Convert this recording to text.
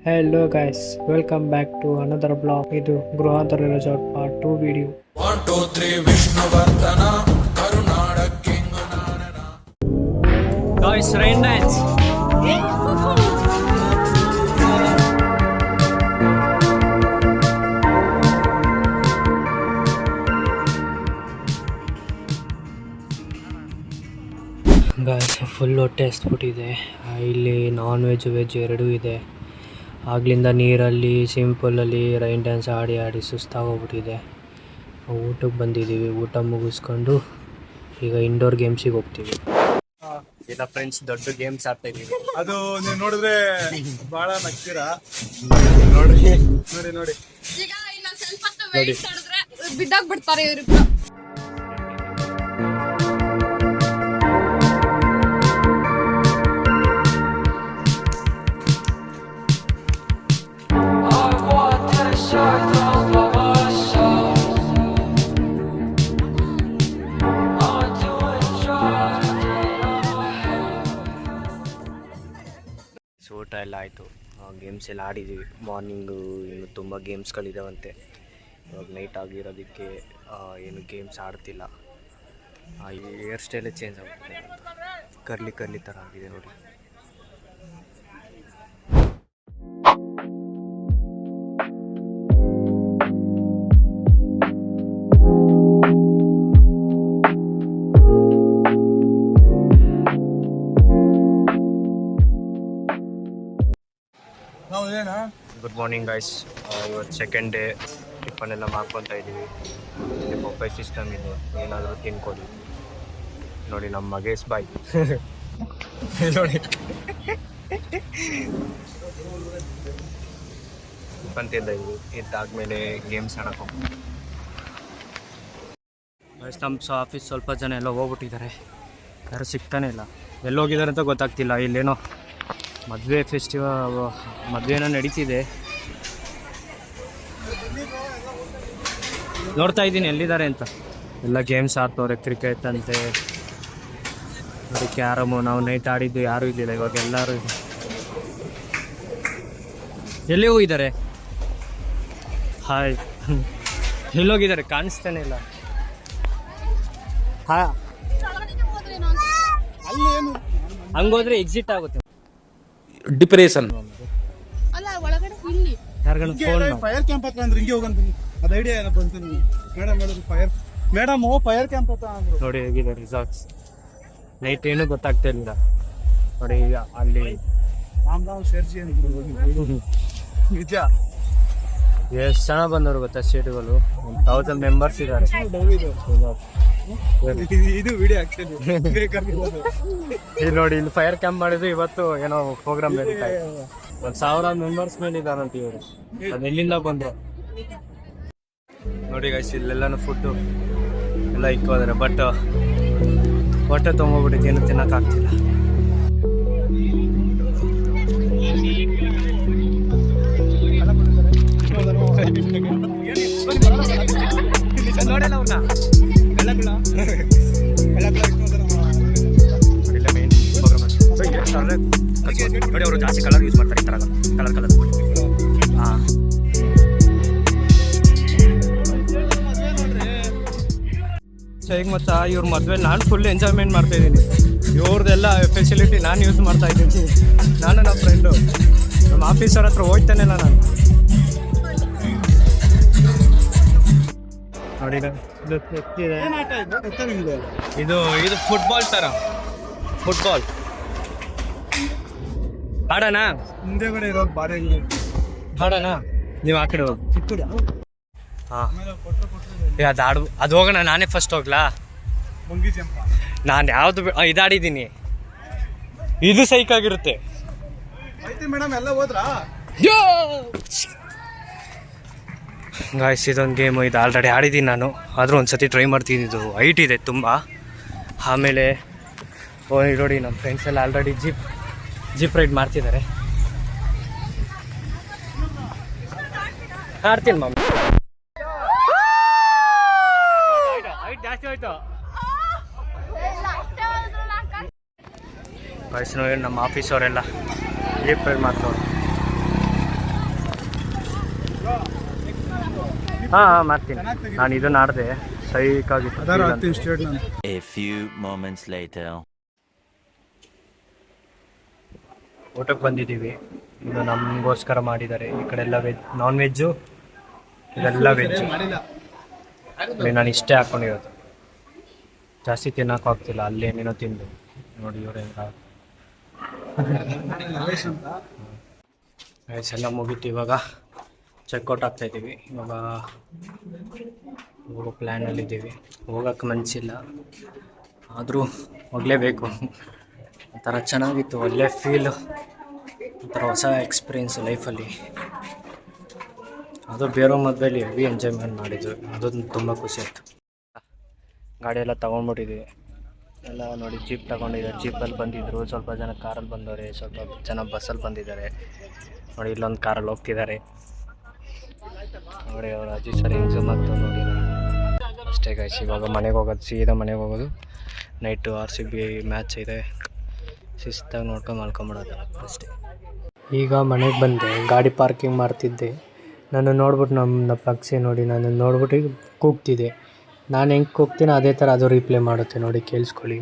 Hello guys, welcome back to another vlog. ಇದು ಗೃಹಾಂತರ resort part 2 video. 1 2 3 Vishnuvardhan ಕರುನಾಡ king ನಾನನ. Guys, rain dance. Guys full ಹೊಟ್ಟೆ ಹಸ್ಬಿಟ್ಟಿದೆ. ಇಲ್ಲಿ ನಾನ್ ವೆಜ್ ವೆಜ್ ಎರಡೂ ಇದೆ. ಆಗ್ಲಿಂದ ನೀರಲ್ಲಿ ಸಿಂಪಲಲ್ಲಿ ರೈನ್ ಡ್ಯಾನ್ಸ್ ಆಡಿ ಆಡಿ ಸುಸ್ತಾಗೋಗ್ಬಿಟ್ಟಿದೆ. ಊಟಕ್ಕೆ ಬಂದಿದ್ದೀವಿ. ಊಟ ಮುಗಿಸ್ಕೊಂಡು ಈಗ ಇಂಡೋರ್ ಗೇಮ್ಸಿಗೆ ಹೋಗ್ತೀವಿ. ಇಲ್ಲ ಫ್ರೆಂಡ್ಸ್, ದೊಡ್ಡ ಗೇಮ್ಸ್ ಆಡ್ತಾ ಇದ್ದೀವಿ. ಅದು ನೀವು ನೋಡಿದ್ರೆ ಬಹಳ ನಗ್ತೀರಾ. ನೋಡಿ ನೋಡಿ ನೋಡಿ ಈಗ ಇನ್ನೊಂದ್ ಸ್ವಲ್ಪ ಹೊತ್ತು ವೇಟ್ ಮಾಡಿದ್ರೆ ಬಿದ್ದೋಗ್ಬಿಡ್ತಾರೆ ಇವ್ರಿಬ್ರು. ಊಟ ಎಲ್ಲ ಆಯಿತು. ಗೇಮ್ಸ್ ಎಲ್ಲ ಆಡಿದ್ದೀವಿ. ಮಾರ್ನಿಂಗು ಇನ್ನು ತುಂಬ ಗೇಮ್ಸ್ಗಳಿದ್ದಾವಂತೆ. ಇವಾಗ ನೈಟ್ ಆಗಿರೋದಕ್ಕೆ ಏನು ಗೇಮ್ಸ್ ಆಡ್ತಿಲ್ಲ. ಈ ಹೇರ್ ಸ್ಟೈಲೇ ಚೇಂಜ್ ಆಗುತ್ತೆ. ಕರ್ಲಿ ಕರ್ಲಿ ಥರ ಆಗಿದೆ ನೋಡಿ. Good morning guys. ಇವತ್ತು ಸೆಕೆಂಡ್ ಡೇ. ಟಿಫನೆಲ್ಲ ಮಾಡ್ಕೊತಾ ಇದ್ದೀವಿ. ಇಲ್ಲಿ ಬೊಫೆ ಸಿಸ್ಟಮ್ ಇದೆ, ಏನಾದರೂ ತಿನ್ಕೊಡಿ. ನೋಡಿ ನಮ್ಮ ಮಗೇಶ್ ಬಾಯ್ ನೋಡಿ ಟಿಫನ್ ತಿಂದಿದ್ದೀವಿ. ಇದ್ದಾದ್ಮೇಲೆ ಗೇಮ್ಸ್ ಆಡಕ್ಕೆ ಹೋಗ್ತೀವಿ. ನಮ್ಮ ಆಫೀಸ್ ಸ್ವಲ್ಪ ಜನ ಎಲ್ಲ ಹೋಗ್ಬಿಟ್ಟಿದ್ದಾರೆ. ಯಾರು ಸಿಗ್ತಾನೆ ಇಲ್ಲ. ಎಲ್ಲೋಗಿದ್ದಾರೆ ಅಂತ ಗೊತ್ತಾಗ್ತಿಲ್ಲ. ಇಲ್ಲೇನೋ ಮದುವೆ ಮದುವೆನೋ ನಡೀತಿದೆ. ನೋಡ್ತಾ ಇದ್ದೀನಿ ಎಲ್ಲಿದ್ದಾರೆ ಅಂತ. ಎಲ್ಲ ಗೇಮ್ಸ್ ಆಡ್ತವ್ರೆ. ಕ್ರಿಕೆಟ್ ಅಂತೆ, ನೋಡಿ ಕ್ಯಾರಮು. ನಾವು ನೈಟ್ ಆಡಿದ್ದು ಯಾರೂ ಇರಲಿಲ್ಲ. ಇವಾಗ ಎಲ್ಲರೂ ಎಲ್ಲಿ ಹೋಗಿದ್ದಾರೆ? ಹಾಯ್, ಎಲ್ಲೋಗಿದ್ದಾರೆ? ಕಾಣಿಸ್ತಾನೆ ಇಲ್ಲ. ಹಾಂ, ಹಂಗೋದ್ರೆ ಎಕ್ಸಿಟ್ ಆಗುತ್ತೆ. ಡಿಪ್ರೆಷನ್ ಅಲ್ಲ ಒಳಗಡೆ ಇಲ್ಲಿ ಯಾರ್ಗನ ಫೋನ್ ಫೈರ್ ಕ್ಯಾಂಪ್ ಹತ್ರ ಅಂದ್ರೆ ಹಿಂಗೆ ಹೋಗಂತ ಅದು ಐಡಿಯಾ ಏನಪ್ಪ ಅಂತ ಮೇಡಮ್ ಫೈರ್ ಕ್ಯಾಂಪ್ ಹತ್ರ ಅಂದ್ರು. ನೋಡಿ ಹೇಗಿದೆ ರಿಸಾರ್ಟ್ಸ್. ನೈಟ್ ಏನೂ ಗೊತ್ತಾಗ್ತಾ ಇಲ್ಲ ನೋಡಿ. ಈಗ ಅಲ್ಲಿ ರಾಮರಾವ್ ಸೇರ್ಜಿ ನಿಜ ಎಷ್ಟು ಜನ ಬಂದವರು ಗೊತ್ತಾ? ಸ್ಟೇಟ್ಗಳು 1000 ಮೆಂಬರ್ಸ್ ಇದ್ದಾರೆ. ಇದು ವಿಡಿಯೋ ಆಕ್ಚುಲಿ ಇಲ್ಲಿ ನೋಡಿ, ಇಲ್ಲಿ ಫೈರ್ ಕ್ಯಾಂಪ್ ಮಾಡಿದ್ರು. ಇವತ್ತು ಏನೋ ಪ್ರೋಗ್ರಾಮ್ ನಡೀತಾ ಇದೆ. 1000 ಮೆಂಬರ್ಸ್ ಮೇಲೆ ಇದಾರಂತ ಇವರು. ಅದು ಎಲ್ಲಿಂದ ಬಂದ್ರು ನೋಡಿ ಗೈಸ್. ಇಲ್ಲೆಲ್ಲಾನು ಫುಡ್ಡು ಎಲ್ಲ ಇಕ್ಕೋದ್ರೆ. ಬಟ್ ಹೊಟ್ಟೆ ತೊಗೊಂಬೋಗ್ಬಿಟ್ಟಿತ್ತು, ಏನು ತಿನ್ನೋಕ್ಕಾಗ್ತಿಲ್ಲ. ನೋಡಲ್ಲ ಅವ್ರನ್ನ ನೋಡಿ, ಅವರು ಜಾಸ್ತಿ ಕಲರ್ ಯೂಸ್ ಮಾಡ್ತಾರೆ. ಈ ಥರ ಕಲರ್ ಹಾಂ. ಈಗ ಮತ್ತು ಇವ್ರ ಮದುವೆ ನಾನು ಫುಲ್ ಎಂಜಾಯ್ಮೆಂಟ್ ಮಾಡ್ತಾ ಇದ್ದೀನಿ. ಇವ್ರದ್ದೆಲ್ಲ ಫೆಸಿಲಿಟಿ ನಾನು ಯೂಸ್ ಮಾಡ್ತಾ ಇದ್ದೀನಿ. ನಾನು ನಮ್ಮ ಫ್ರೆಂಡು ನಮ್ಮ ಆಫೀಸರ್ ಹತ್ರ ಹೋಗ್ತಾನೆ ಇಲ್ಲ ನಾನು. ನೋಡಿ ಇದು ಇದು ಫುಟ್ಬಾಲ್ ಥರ. ಫುಟ್ಬಾಲ್ ಆಡೋಣ? ಮುಂದೆ ಕಡೆ ಇರೋದು ಬಾರಿ ಆಡೋಣ? ನೀವು ಆ ಕಡೆ ಹೋಗಿ. ಹಾಂ, ಅದು ಹೋಗೋಣ. ನಾನೇ ಫಸ್ಟ್ ಹೋಗ್ಲಾ? ಬಂಗಿ ಜಂಪ್ ನಾನು ಯಾವುದು ಇದಾಡಿದ್ದೀನಿ. ಇದು ಸೈಕಾಗಿರುತ್ತೆ. ಐತಿ ಮೇಡಮ್, ಎಲ್ಲ ಹೋದ್ರಾ? ಗಾಯ್ಸ್, ಇದೊಂದು ಗೇಮು. ಇದು ಆಲ್ರೆಡಿ ಆಡಿದ್ದೀನಿ ನಾನು. ಆದರೂ ಒಂದು ಸತಿ ಟ್ರೈ ಮಾಡ್ತೀನಿ. ಇದು ಹೈಟ್ ಇದೆ ತುಂಬ. ಆಮೇಲೆ ನೋಡಿ, ನಮ್ಮ ಫ್ರೆಂಡ್ಸ್ ಎಲ್ಲ ಆಲ್ರೆಡಿ ಜೀಪ್ ರೈಡ್ ಮಾಡ್ತಿದ್ದಾರೆ. ಆಡ್ತೀನಿ ಮಮ್ಮಿ. ಹೈಟ್ ಜಾಸ್ತಿ ಹೋಯ್ತು. ವಯಸ್ಸಿನ ನಮ್ಮ ಆಫೀಸವರೆಲ್ಲ ಏಪ್ರಿಲ್ ಮಾಡ್ತವ್ರು. ಹಾಂ ಮಾಡ್ತೀನಿ. ನಾನು ಇದನ್ನ ಆಡಿದೆ, ಸೈಕಾಗಿತ್ತು. ಅದಾರ ಆಗ್ತೀನಿ ಸ್ಟೇಟ್ ನಾನು. A few moments later. ಊಟಕ್ಕೆ ಬಂದಿದ್ದೀವಿ. ಇದು ನಮಗೋಸ್ಕರ ಮಾಡಿದ್ದಾರೆ. ಈ ಕಡೆ ಎಲ್ಲ ವೆಜ್, ನಾನ್ ವೆಜ್ಜು, ಇದೆಲ್ಲ ವೆಜ್ಜು. ನಾನು ಇಷ್ಟೇ ಹಾಕ್ಕೊಂಡಿರೋದು, ಜಾಸ್ತಿ ತಿನ್ನೋಕೆ ಆಗ್ತಿಲ್ಲ. ಅಲ್ಲೇನೇನೋ ತಿಂದು ನೋಡಿ ಇವರೆಲ್ಲ. ಎಲ್ಲ ಮುಗೀತು. ಇವಾಗ ಚೆಕ್ಔಟ್ ಆಗ್ತಾಯಿದ್ದೀವಿ. ಇವಾಗ ಹೋಗೋ ಪ್ಲ್ಯಾನಲ್ಲಿದ್ದೀವಿ. ಹೋಗೋಕ್ಕೆ ಮನಸ್ಸಿಲ್ಲ, ಆದರೂ ಹೋಗಲೇಬೇಕು. ಒಂಥರ ಚೆನ್ನಾಗಿತ್ತು, ಒಳ್ಳೆ ಫೀಲು, ಒಂಥರ ಹೊಸ ಎಕ್ಸ್ಪೀರಿಯೆನ್ಸ್ ಲೈಫಲ್ಲಿ. ಅದು ಬೇರೆ ಮದುವೆಯಲ್ಲಿ ಹೆವಿ ಎಂಜಾಯ್ಮೆಂಟ್ ಮಾಡಿದ್ವಿ, ಅದೊಂದು ತುಂಬ ಖುಷಿ ಆಯಿತು. ಗಾಡಿ ಎಲ್ಲ ತೊಗೊಂಡ್ಬಿಟ್ಟಿದ್ವಿ. ಎಲ್ಲ ನೋಡಿ ಜೀಪ್ ತಗೊಂಡಿದ್ದಾರೆ. ಜೀಪಲ್ಲಿ ಬಂದಿದ್ದರು, ಸ್ವಲ್ಪ ಜನ ಕಾರಲ್ಲಿ ಬಂದವರು, ಸ್ವಲ್ಪ ಜನ ಬಸ್ಸಲ್ಲಿ ಬಂದಿದ್ದಾರೆ. ನೋಡಿ ಇಲ್ಲೊಂದು ಕಾರಲ್ಲಿ ಹೋಗ್ತಿದ್ದಾರೆ ನೋಡಿ. ಅವರು ಅಜ್ಜಿ ಸರ್ ಹೆಂಗೆ ಮತ್ತು ನೋಡಿ ಅಷ್ಟೇ ಗಾಯ್ಸ್. ಇವಾಗ ಮನೆಗೆ ಹೋಗೋದು, ಸೀದಾ ಮನೆಗೆ ಹೋಗೋದು. ನೈಟು RCB ಮ್ಯಾಚ್ ಇದೆ, ಶಿಸ್ತಾಗಿ ನೋಡ್ಕೊಂಡು ಮಲ್ಕೊಂಬಿಡೋದು ಅಷ್ಟೇ. ಈಗ ಮನೆಗೆ ಬಂದೆ, ಗಾಡಿ ಪಾರ್ಕಿಂಗ್ ಮಾಡ್ತಿದ್ದೆ. ನಾನು ನೋಡ್ಬಿಟ್ಟು ನಮ್ಮ ಪಕ್ಷಿ ನೋಡಿ, ನಾನು ನೋಡ್ಬಿಟ್ಟು ಕೂಗ್ತಿದ್ದೆ. ನಾನು ಹೆಂಗೆ ಕೂಗ್ತೀನೋ ಅದೇ ಥರ ಅದು ರಿಪ್ಲೈ ಮಾಡುತ್ತೆ ನೋಡಿ, ಕೇಳಿಸ್ಕೊಳ್ಳಿ.